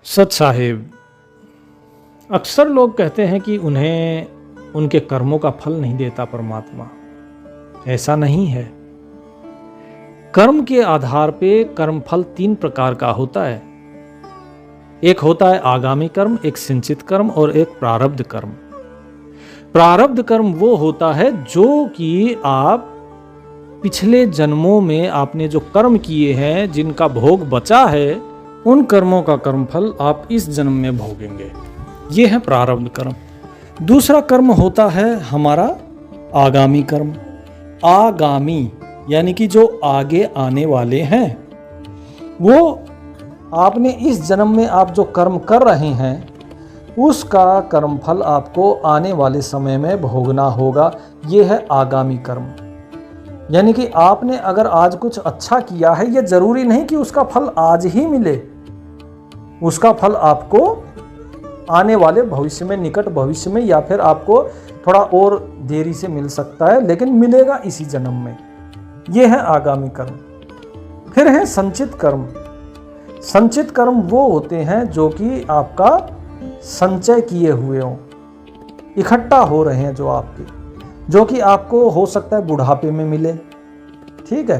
सच साहिब, अक्सर लोग कहते हैं कि उन्हें उनके कर्मों का फल नहीं देता परमात्मा। ऐसा नहीं है। कर्म के आधार पे कर्मफल 3 प्रकार का होता है। एक होता है आगामी कर्म, एक संचित कर्म और एक प्रारब्ध कर्म। प्रारब्ध कर्म वो होता है जो कि आप पिछले जन्मों में आपने जो कर्म किए हैं, जिनका भोग बचा है, उन कर्मों का कर्मफल आप इस जन्म में भोगेंगे। ये है प्रारब्ध कर्म। दूसरा कर्म होता है हमारा आगामी कर्म। आगामी यानी कि जो आगे आने वाले हैं, वो आपने इस जन्म में आप जो कर्म कर रहे हैं, उसका कर्मफल आपको आने वाले समय में भोगना होगा। ये है आगामी कर्म। यानी कि आपने अगर आज कुछ अच्छा किया है, ये जरूरी नहीं कि उसका फल आज ही मिले। उसका फल आपको आने वाले भविष्य में, निकट भविष्य में, या फिर आपको थोड़ा और देरी से मिल सकता है, लेकिन मिलेगा इसी जन्म में। यह है आगामी कर्म। फिर है संचित कर्म। संचित कर्म वो होते हैं जो कि आपका संचय किए हुए हों, इकट्ठा हो रहे हैं, जो आपके, जो कि आपको हो सकता है बुढ़ापे में मिले। ठीक है,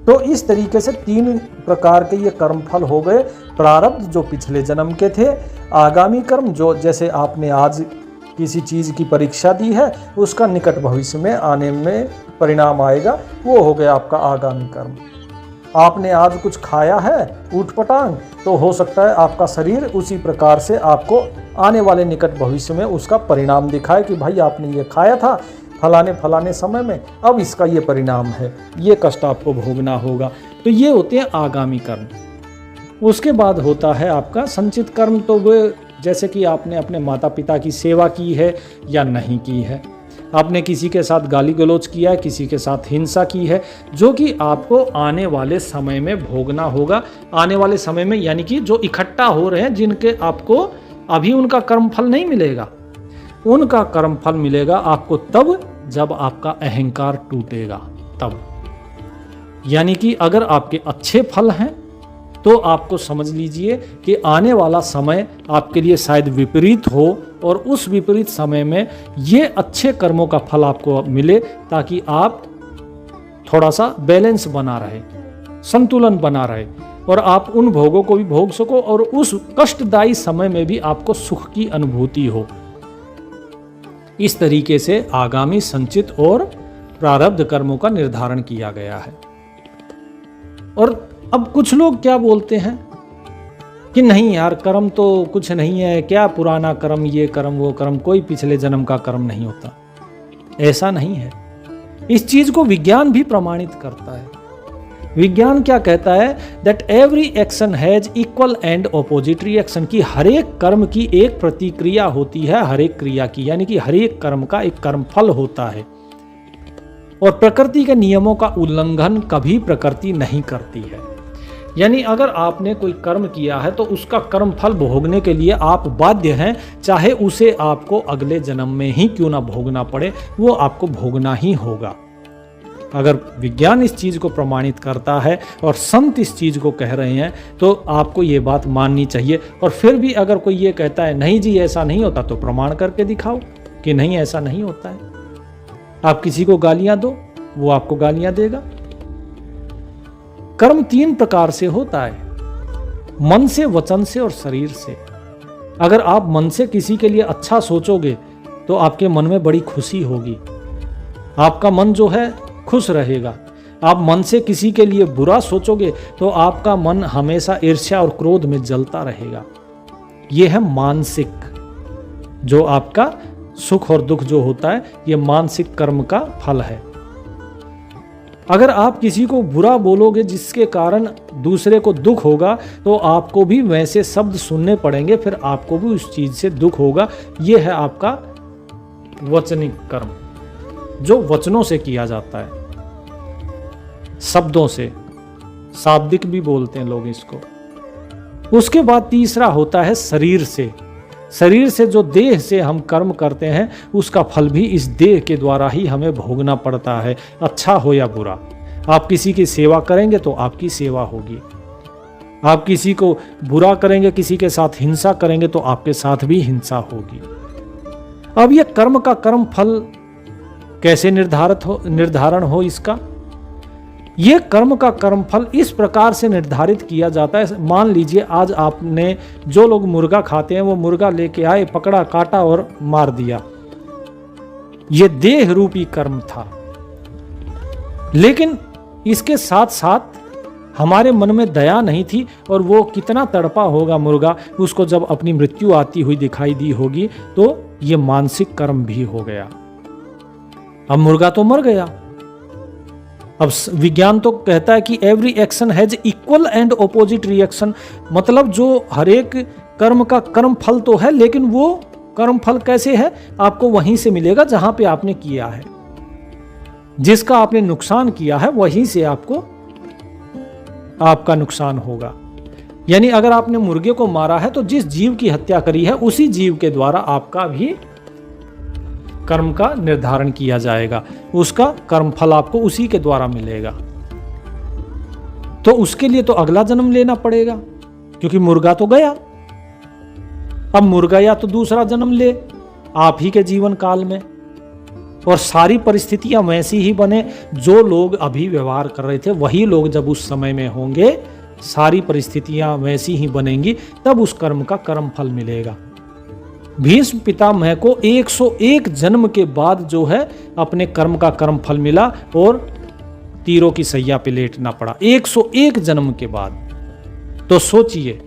तो इस तरीके से 3 प्रकार के ये कर्मफल हो गए। प्रारब्ध जो पिछले जन्म के थे, आगामी कर्म जो जैसे आपने आज किसी चीज़ की परीक्षा दी है, उसका निकट भविष्य में आने में परिणाम आएगा, वो हो गया आपका आगामी कर्म। आपने आज कुछ खाया है ऊटपटांग, तो हो सकता है आपका शरीर उसी प्रकार से आपको आने वाले निकट भविष्य में उसका परिणाम दिखाए कि भाई आपने ये खाया था फलाने फलाने समय में, अब इसका ये परिणाम है, ये कष्ट आपको भोगना होगा। तो ये होते हैं आगामी कर्म। उसके बाद होता है आपका संचित कर्म। तो वो जैसे कि आपने अपने माता पिता की सेवा की है या नहीं की है, आपने किसी के साथ गाली गलौज किया है, किसी के साथ हिंसा की है, जो कि आपको आने वाले समय में भोगना होगा। आने वाले समय में यानी कि जो इकट्ठा हो रहे हैं, जिनके आपको अभी उनका कर्मफल नहीं मिलेगा, उनका कर्मफल मिलेगा आपको तब जब आपका अहंकार टूटेगा, तब। यानी कि अगर आपके अच्छे फल हैं तो आपको समझ लीजिए कि आने वाला समय आपके लिए शायद विपरीत हो, और उस विपरीत समय में ये अच्छे कर्मों का फल आपको मिले, ताकि आप थोड़ा सा बैलेंस बना रहे, संतुलन बना रहे, और आप उन भोगों को भी भोग सको और उस कष्टदायी समय में भी आपको सुख की अनुभूति हो। इस तरीके से आगामी, संचित और प्रारब्ध कर्मों का निर्धारण किया गया है। और अब कुछ लोग क्या बोलते हैं कि नहीं यार, कर्म तो कुछ नहीं है, क्या पुराना कर्म, ये कर्म वो कर्म, कोई पिछले जन्म का कर्म नहीं होता। ऐसा नहीं है। इस चीज को विज्ञान भी प्रमाणित करता है। विज्ञान क्या कहता है? That every action has equal and opposite reaction, की हर एक कर्म की एक प्रतिक्रिया होती है हर एक क्रिया की, यानी कि हर एक कर्म का एक कर्मफल होता है। और प्रकृति के नियमों का उल्लंघन कभी प्रकृति नहीं करती है। यानी अगर आपने कोई कर्म किया है तो उसका कर्म फल भोगने के लिए आप बाध्य हैं, चाहे उसे आपको अगले जन्म में ही क्यों ना भोगना पड़े, वो आपको भोगना ही होगा। अगर विज्ञान इस चीज़ को प्रमाणित करता है और संत इस चीज़ को कह रहे हैं, तो आपको ये बात माननी चाहिए। और फिर भी अगर कोई ये कहता है नहीं जी ऐसा नहीं होता, तो प्रमाण करके दिखाओ कि नहीं ऐसा नहीं होता है। आप किसी को गालियां दो, वो आपको गालियां देगा। कर्म 3 प्रकार से होता है, मन से, वचन से और शरीर से। अगर आप मन से किसी के लिए अच्छा सोचोगे तो आपके मन में बड़ी खुशी होगी, आपका मन जो है खुश रहेगा। आप मन से किसी के लिए बुरा सोचोगे तो आपका मन हमेशा ईर्ष्या और क्रोध में जलता रहेगा। यह है मानसिक, जो आपका सुख और दुख जो होता है, यह मानसिक कर्म का फल है। अगर आप किसी को बुरा बोलोगे जिसके कारण दूसरे को दुख होगा, तो आपको भी वैसे शब्द सुनने पड़ेंगे, फिर आपको भी उस चीज से दुख होगा। यह है आपका वचनिक कर्म, जो वचनों से किया जाता है, शब्दों से, शाब्दिक भी बोलते हैं लोग इसको। उसके बाद तीसरा होता है शरीर से। शरीर से, जो देह से हम कर्म करते हैं, उसका फल भी इस देह के द्वारा ही हमें भोगना पड़ता है, अच्छा हो या बुरा। आप किसी की सेवा करेंगे तो आपकी सेवा होगी। आप किसी को बुरा करेंगे, किसी के साथ हिंसा करेंगे तो आपके साथ भी हिंसा होगी। अब ये कर्म का कर्म फल कैसे निर्धारण हो इसका? ये कर्म का कर्म फल इस प्रकार से निर्धारित किया जाता है। मान लीजिए आज आपने, जो लोग मुर्गा खाते हैं वो मुर्गा लेके आए, पकड़ा, काटा और मार दिया, ये देह रूपी कर्म था। लेकिन इसके साथ साथ हमारे मन में दया नहीं थी और वो कितना तड़पा होगा मुर्गा, उसको जब अपनी मृत्यु आती हुई दिखाई दी होगी, तो ये मानसिक कर्म भी हो गया। अब मुर्गा तो मर गया। अब विज्ञान तो कहता है कि every action has equal and opposite reaction, मतलब जो हर एक कर्म का कर्म फल तो है, लेकिन वो कर्म फल कैसे है, आपको वहीं से मिलेगा जहां पे आपने किया है। जिसका आपने नुकसान किया है वहीं से आपका नुकसान होगा। यानी अगर आपने मुर्गे को मारा है तो जिस जीव की हत्या करी है उसी जीव के द्वारा आपका भी कर्म का निर्धारण किया जाएगा, उसका कर्म फल आपको उसी के द्वारा मिलेगा। तो उसके लिए तो अगला जन्म लेना पड़ेगा, क्योंकि मुर्गा तो गया। अब मुर्गा या तो दूसरा जन्म ले आप ही के जीवन काल में, और सारी परिस्थितियां वैसी ही बने जो लोग अभी व्यवहार कर रहे थे वही लोग जब उस समय में होंगे, सारी परिस्थितियां वैसी ही बनेंगी, तब उस कर्म का कर्म फल मिलेगा। भीष्म पितामह को 101 जन्म के बाद जो है अपने कर्म का कर्म फल मिला और तीरों की सैया पे लेटना पड़ा 101 जन्म के बाद। तो सोचिए,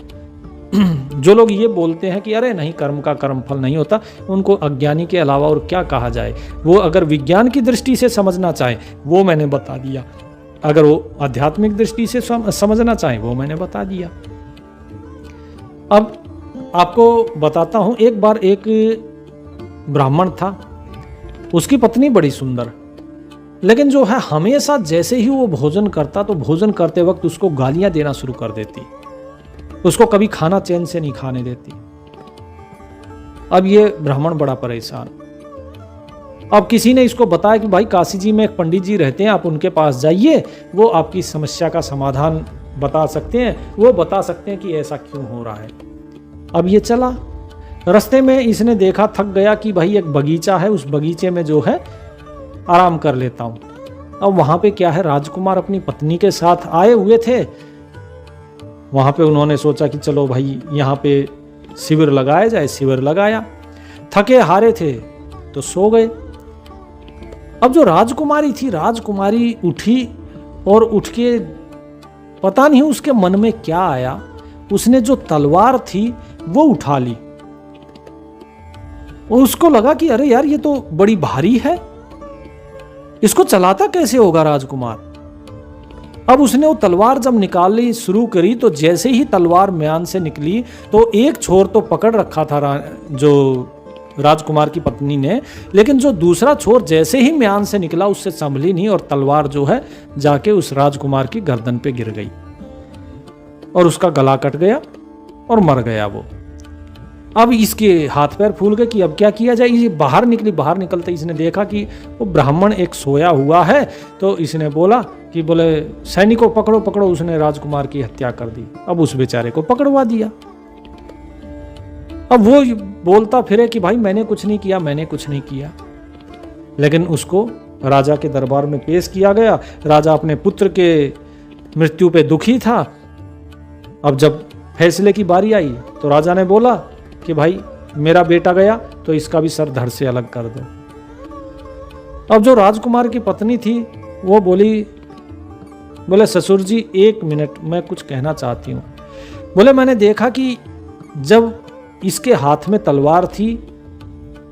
जो लोग ये बोलते हैं कि अरे नहीं कर्म का कर्म फल नहीं होता, उनको अज्ञानी के अलावा और क्या कहा जाए। वो अगर विज्ञान की दृष्टि से समझना चाहे वो मैंने बता दिया, अगर वो आध्यात्मिक दृष्टि से समझना चाहे वो मैंने बता दिया। अब आपको बताता हूं, एक बार एक ब्राह्मण था, उसकी पत्नी बड़ी सुंदर, लेकिन जो है हमेशा जैसे ही वो भोजन करता तो भोजन करते वक्त उसको गालियां देना शुरू कर देती, उसको कभी खाना चैन से नहीं खाने देती। अब ये ब्राह्मण बड़ा परेशान। अब किसी ने इसको बताया कि भाई काशी जी में एक पंडित जी रहते हैं, आप उनके पास जाइए, वो आपकी समस्या का समाधान बता सकते हैं, वो बता सकते हैं कि ऐसा क्यों हो रहा है। अब ये चला, रास्ते में इसने देखा, थक गया कि भाई एक बगीचा है, उस बगीचे में जो है आराम कर लेता हूँ। अब वहाँ पे क्या है, राजकुमार अपनी पत्नी के साथ आए हुए थे। वहाँ पे उन्होंने सोचा कि चलो भाई यहाँ पे शिविर लगाया जाए, शिविर लगाया। थके हारे थे तो सो गए। अब जो राजकुमारी थी, राजकुमारी उठी और उठ के पता नहीं उसके मन में क्या आया, उसने जो तलवार थी वो उठा ली। उसको लगा कि अरे यार ये तो बड़ी भारी है, इसको चलाता कैसे होगा राजकुमार। अब उसने वो तलवार जब निकालनी शुरू करी तो जैसे ही तलवार म्यान से निकली तो एक छोर तो पकड़ रखा था जो राजकुमार की पत्नी ने, लेकिन जो दूसरा छोर जैसे ही म्यान से निकला उससे संभली नहीं और तलवार जो है जाके उस राजकुमार की गर्दन पे गिर गई और उसका गला कट गया और मर गया वो। अब इसके हाथ पैर फूल गए कि अब क्या किया जाए। ये बाहर निकली, बाहर निकलते इसने देखा कि वो ब्राह्मण एक सोया हुआ है, तो इसने बोला कि बोले सैनिकों पकड़ो पकड़ो, उसने राजकुमार की हत्या कर दी। अब उस बेचारे को पकड़वा दिया। अब वो बोलता फिरे कि भाई मैंने कुछ नहीं किया, मैंने कुछ नहीं किया, लेकिन उसको राजा के दरबार में पेश किया गया। राजा अपने पुत्र के मृत्यु पे दुखी था। अब जब फैसले की बारी आई तो राजा ने बोला कि भाई मेरा बेटा गया तो इसका भी सर धड़ से अलग कर दो। अब जो राजकुमार की पत्नी थी वो बोले ससुर जी 1 मिनट, मैं कुछ कहना चाहती हूँ। बोले मैंने देखा कि जब इसके हाथ में तलवार थी,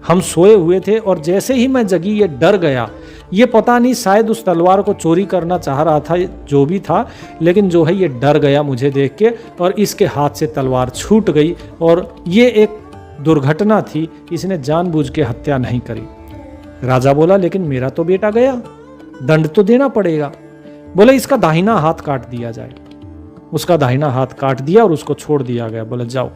हम सोए हुए थे और जैसे ही मैं जगी ये डर गया। ये पता नहीं शायद उस तलवार को चोरी करना चाह रहा था, जो भी था, लेकिन जो है ये डर गया मुझे देख के और इसके हाथ से तलवार छूट गई और ये एक दुर्घटना थी, इसने जानबूझ के हत्या नहीं करी। राजा बोला लेकिन मेरा तो बेटा गया, दंड तो देना पड़ेगा। बोले इसका दाहिना हाथ काट दिया जाए। उसका दाहिना हाथ काट दिया और उसको छोड़ दिया गया। बोले जाओ।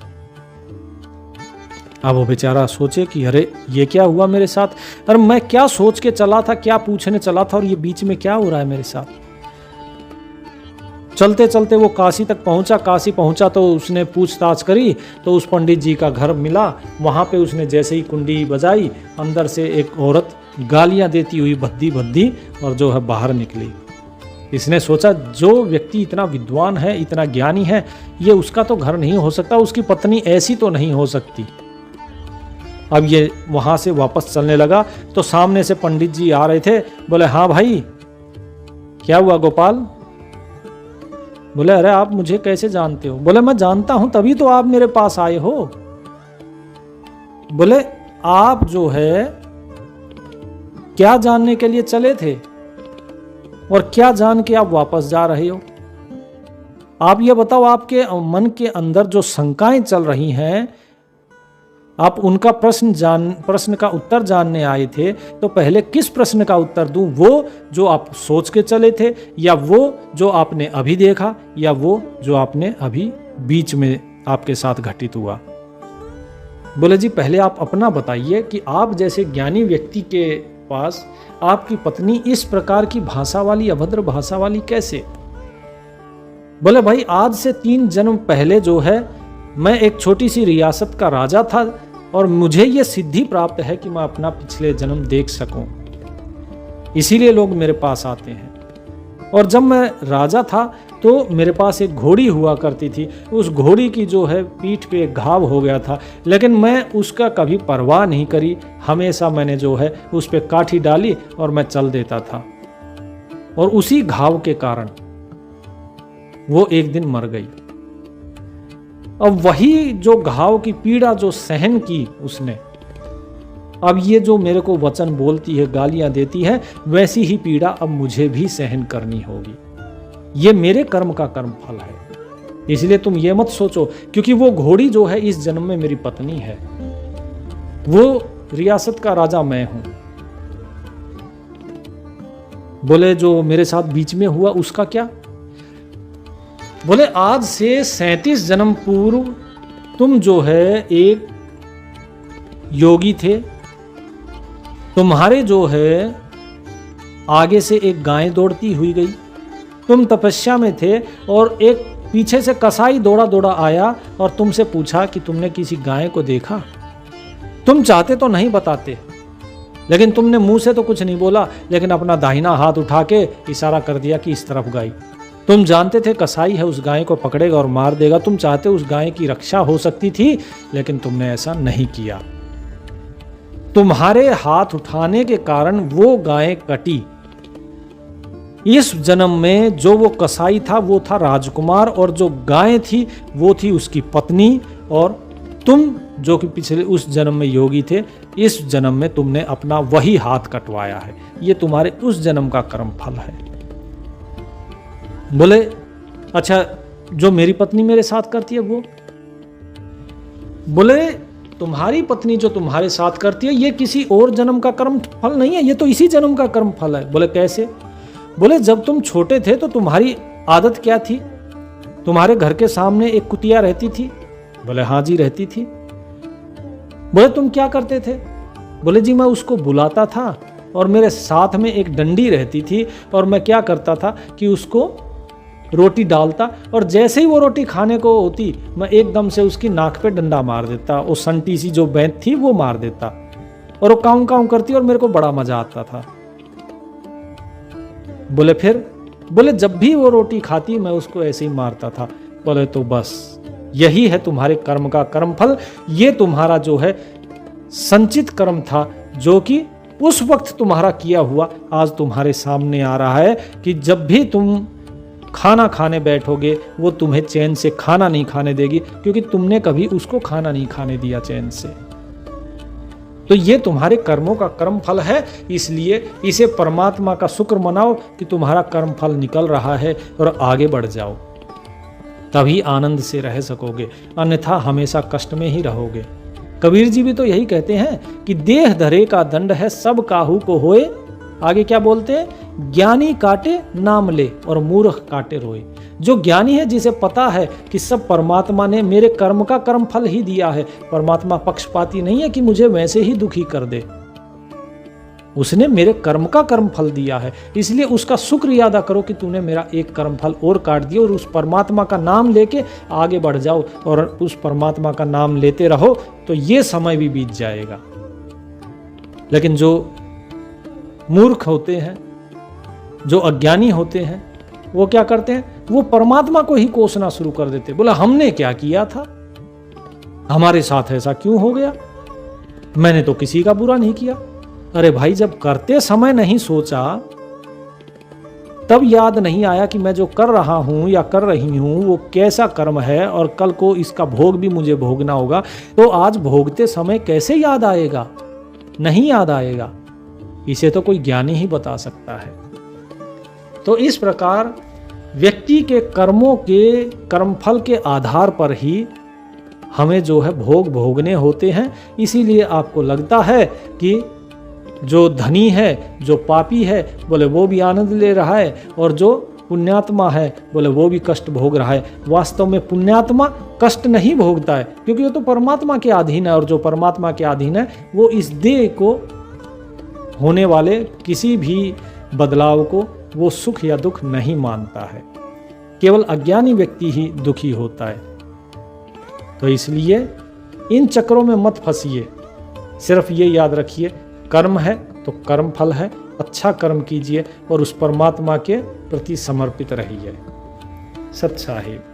अब वो बेचारा सोचे कि अरे ये क्या हुआ मेरे साथ, अरे मैं क्या सोच के चला था, क्या पूछने चला था और ये बीच में क्या हो रहा है मेरे साथ। चलते चलते वो काशी तक पहुंचा। काशी पहुंचा तो उसने पूछताछ करी तो उस पंडित जी का घर मिला। वहाँ पे उसने जैसे ही कुंडी बजाई, अंदर से एक औरत गालियाँ देती हुई भद्दी भद्दी और जो है बाहर निकली। इसने सोचा जो व्यक्ति इतना विद्वान है, इतना ज्ञानी है, ये उसका तो घर नहीं हो सकता, उसकी पत्नी ऐसी तो नहीं हो सकती। अब ये वहाँ से वापस चलने लगा तो सामने से पंडित जी आ रहे थे। बोले हाँ भाई, क्या हुआ गोपाल? बोले अरे आप मुझे कैसे जानते हो? बोले मैं जानता हूं, तभी तो आप मेरे पास आए हो। बोले आप जो है क्या जानने के लिए चले थे और क्या जान के आप वापस जा रहे हो? आप ये बताओ, आपके मन के अंदर जो शंकाएं चल रही हैं, आप उनका प्रश्न का उत्तर जानने आए थे, तो पहले किस प्रश्न का उत्तर दूं? वो जो आप सोच के चले थे, या वो जो आपने अभी देखा, या वो जो आपने अभी बीच में आपके साथ घटित हुआ? बोले जी पहले आप अपना बताइए कि आप जैसे ज्ञानी व्यक्ति के पास आपकी पत्नी इस प्रकार की भाषा वाली, अभद्र भाषा वाली कैसे? बोले भाई आज से 3 जन्म पहले जो है मैं एक छोटी सी रियासत का राजा था और मुझे ये सिद्धि प्राप्त है कि मैं अपना पिछले जन्म देख सकूं, इसीलिए लोग मेरे पास आते हैं। और जब मैं राजा था तो मेरे पास एक घोड़ी हुआ करती थी, उस घोड़ी की जो है पीठ पे एक घाव हो गया था, लेकिन मैं उसका कभी परवाह नहीं करी। हमेशा मैंने जो है उस पे काठी डाली और मैं चल देता था, और उसी घाव के कारण वो एक दिन मर गई। अब वही जो घाव की पीड़ा जो सहन की उसने, अब ये जो मेरे को वचन बोलती है, गालियां देती है, वैसी ही पीड़ा अब मुझे भी सहन करनी होगी। ये मेरे कर्म का कर्म फल है। इसलिए तुम ये मत सोचो, क्योंकि वो घोड़ी जो है इस जन्म में मेरी पत्नी है, वो रियासत का राजा मैं हूं। बोले जो मेरे साथ बीच में हुआ उसका क्या? बोले आज से 37 जन्म पूर्व तुम जो है एक योगी थे, तुम्हारे जो है आगे से एक गाय दौड़ती हुई गई, तुम तपस्या में थे और एक पीछे से कसाई दौड़ा दौड़ा आया और तुमसे पूछा कि तुमने किसी गाय को देखा। तुम चाहते तो नहीं बताते, लेकिन तुमने मुंह से तो कुछ नहीं बोला, लेकिन अपना दाहिना हाथ उठा के इशारा कर दिया कि इस तरफ गाय। तुम जानते थे कसाई है, उस गाय को पकड़ेगा और मार देगा। तुम चाहते उस गाय की रक्षा हो सकती थी, लेकिन तुमने ऐसा नहीं किया। तुम्हारे हाथ उठाने के कारण वो गाय कटी। इस जन्म में जो वो कसाई था वो था राजकुमार, और जो गाय थी वो थी उसकी पत्नी, और तुम जो कि पिछले उस जन्म में योगी थे, इस जन्म में तुमने अपना वही हाथ कटवाया है। ये तुम्हारे उस जन्म का कर्म फल है। बोले अच्छा जो मेरी पत्नी मेरे साथ करती है वो? बोले तुम्हारी पत्नी जो तुम्हारे साथ करती है ये किसी और जन्म का कर्म फल नहीं है, ये तो इसी जन्म का कर्म फल है। बोले कैसे? बोले जब तुम छोटे थे तो तुम्हारी आदत क्या थी? तुम्हारे घर के सामने एक कुतिया रहती थी। बोले हाँ जी रहती थी। बोले तुम क्या करते थे? बोले जी मैं उसको बुलाता था और मेरे साथ में एक डंडी रहती थी, और मैं क्या करता था कि उसको रोटी डालता, और जैसे ही वो रोटी खाने को होती मैं एकदम से उसकी नाक पे डंडा मार देता। वो संटी सी जो बैंत थी वो मार देता, और वो काउं काउं करती और मेरे को बड़ा मजा आता था। बोले फिर? बोले जब भी वो रोटी खाती मैं उसको ऐसे ही मारता था। बोले तो बस यही है तुम्हारे कर्म का कर्म फल। ये तुम्हारा जो है संचित कर्म था, जो कि उस वक्त तुम्हारा किया हुआ आज तुम्हारे सामने आ रहा है कि जब भी तुम खाना खाने बैठोगे वो तुम्हें चैन से खाना नहीं खाने देगी, क्योंकि तुमने कभी उसको खाना नहीं खाने दिया चैन से। तो ये तुम्हारे कर्मों का कर्म फल है। इसलिए इसे परमात्मा का शुक्र मनाओ कि तुम्हारा कर्म फल निकल रहा है, और आगे बढ़ जाओ, तभी आनंद से रह सकोगे, अन्यथा हमेशा कष्ट में ही रहोगे। कबीर जी भी तो यही कहते हैं कि देह धरे का दंड है सब काहू को होए। आगे क्या बोलते हैं? ज्ञानी काटे नाम ले और मूर्ख काटे रोए। जो ज्ञानी है, जिसे पता है कि सब परमात्मा ने मेरे कर्म का कर्म फल ही दिया है, परमात्मा पक्षपाती नहीं है कि मुझे वैसे ही दुखी कर दे। उसने मेरे कर्म का कर्म फल दिया है, इसलिए उसका शुक्र अदा करो कि तूने मेरा एक कर्म फल और काट दिया, और उस परमात्मा का नाम लेके आगे बढ़ जाओ और उस परमात्मा का नाम लेते रहो, तो ये समय भी बीत जाएगा। लेकिन जो मूर्ख होते हैं, जो अज्ञानी होते हैं, वो क्या करते हैं, वो परमात्मा को ही कोसना शुरू कर देते, बोला हमने क्या किया था, हमारे साथ ऐसा क्यों हो गया, मैंने तो किसी का बुरा नहीं किया। अरे भाई, जब करते समय नहीं सोचा, तब याद नहीं आया कि मैं जो कर रहा हूं या कर रही हूं वो कैसा कर्म है और कल को इसका भोग भी मुझे भोगना होगा, तो आज भोगते समय कैसे याद आएगा, नहीं याद आएगा। इसे तो कोई ज्ञानी ही बता सकता है। तो इस प्रकार व्यक्ति के कर्मों के कर्मफल के आधार पर ही हमें जो है भोग भोगने होते हैं। इसीलिए आपको लगता है कि जो धनी है, जो पापी है, बोले वो भी आनंद ले रहा है, और जो पुण्यात्मा है बोले वो भी कष्ट भोग रहा है। वास्तव में पुण्यात्मा कष्ट नहीं भोगता है, क्योंकि वो तो परमात्मा के अधीन है, और जो परमात्मा के अधीन है वो इस देह को होने वाले किसी भी बदलाव को वो सुख या दुख नहीं मानता है। केवल अज्ञानी व्यक्ति ही दुखी होता है। तो इसलिए इन चक्रों में मत फंसिए, सिर्फ ये याद रखिए, कर्म है तो कर्म फल है, अच्छा कर्म कीजिए और उस परमात्मा के प्रति समर्पित रहिए। सत साहिब।